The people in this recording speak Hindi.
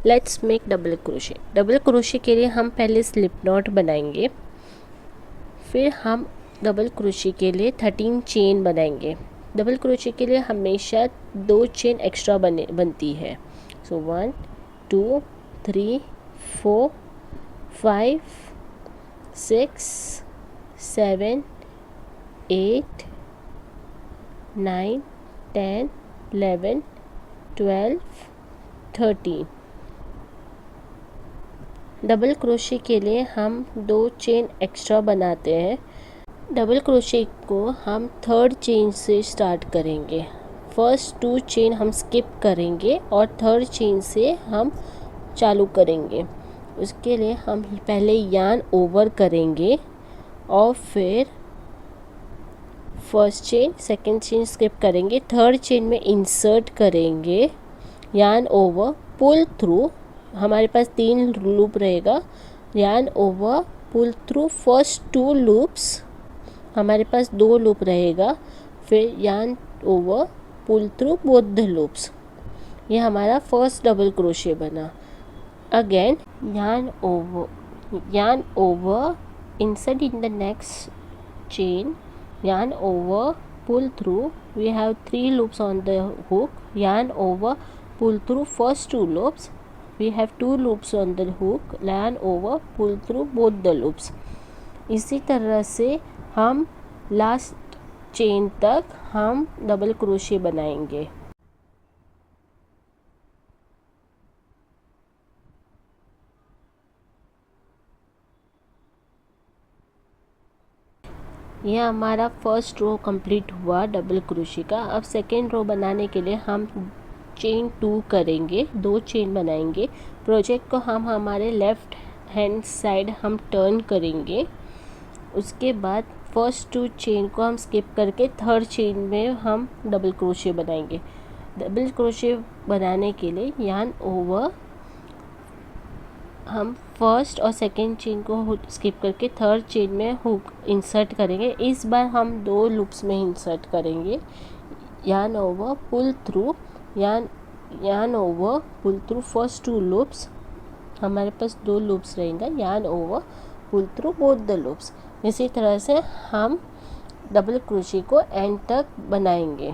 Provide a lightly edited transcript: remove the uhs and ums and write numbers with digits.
Let's make double crochet. Double crochet के लिए हम पहले स्लिप नॉट बनाएंगे, फिर हम डबल क्रोशे के लिए 13 चेन बनाएंगे। डबल क्रोशे के लिए हमेशा 2 चेन एक्स्ट्रा बनती है। सो 1 2 3 4 5 6 7 8 9 10 11 12 13। डबल क्रोशे के लिए हम 2 चेन एक्स्ट्रा बनाते हैं। डबल क्रोशे को हम 3rd चेन से स्टार्ट करेंगे। फर्स्ट 2 चेन हम स्किप करेंगे और 3rd चेन से हम चालू करेंगे। उसके लिए हम पहले यार्न ओवर करेंगे और फिर first chain, second chain skip करेंगे, 3rd चेन में इंसर्ट करेंगे, यार्न ओवर, पुल थ्रू। हमारे पास 3 लूप रहेगा। Yarn over, pull through first 2 loops, हमारे पास 2 लूप रहेगा। फिर yarn over, pull through both the loops. ये हमारा फर्स्ट डबल क्रोशे बना। Again yarn over, insert in the next chain, yarn over, pull through. We have 3 loops on the hook. Yarn over, pull through first 2 loops. We have 2 loops on the hook. Yarn over, pull through both the loops. इसी तरह से हम लास्ट चेन तक हम डबल क्रोशे बनाएंगे। यह हमारा फर्स्ट रो कंप्लीट हुआ डबल क्रोशे का। अब सेकेंड रो बनाने के लिए हम चेन 2 करेंगे, 2 चेन बनाएंगे। प्रोजेक्ट को हम हमारे लेफ़्ट हैंड साइड हम टर्न करेंगे। उसके बाद फर्स्ट 2 चेन को हम स्किप करके 3rd चेन में हम डबल क्रोशे बनाएंगे। डबल क्रोशे बनाने के लिए यार्न ओवर, हम फर्स्ट और सेकेंड चेन को स्किप करके 3rd चेन में हुक इंसर्ट करेंगे। इस बार हम 2 लूप्स में इंसर्ट करेंगे। Yarn over, pull through, yarn over, pull through first 2 loops, हमारे पास 2 लूप्स रहेंगे। Yarn over, pull through both the loops. इसी तरह से हम डबल क्रोशे को एंड तक बनाएंगे।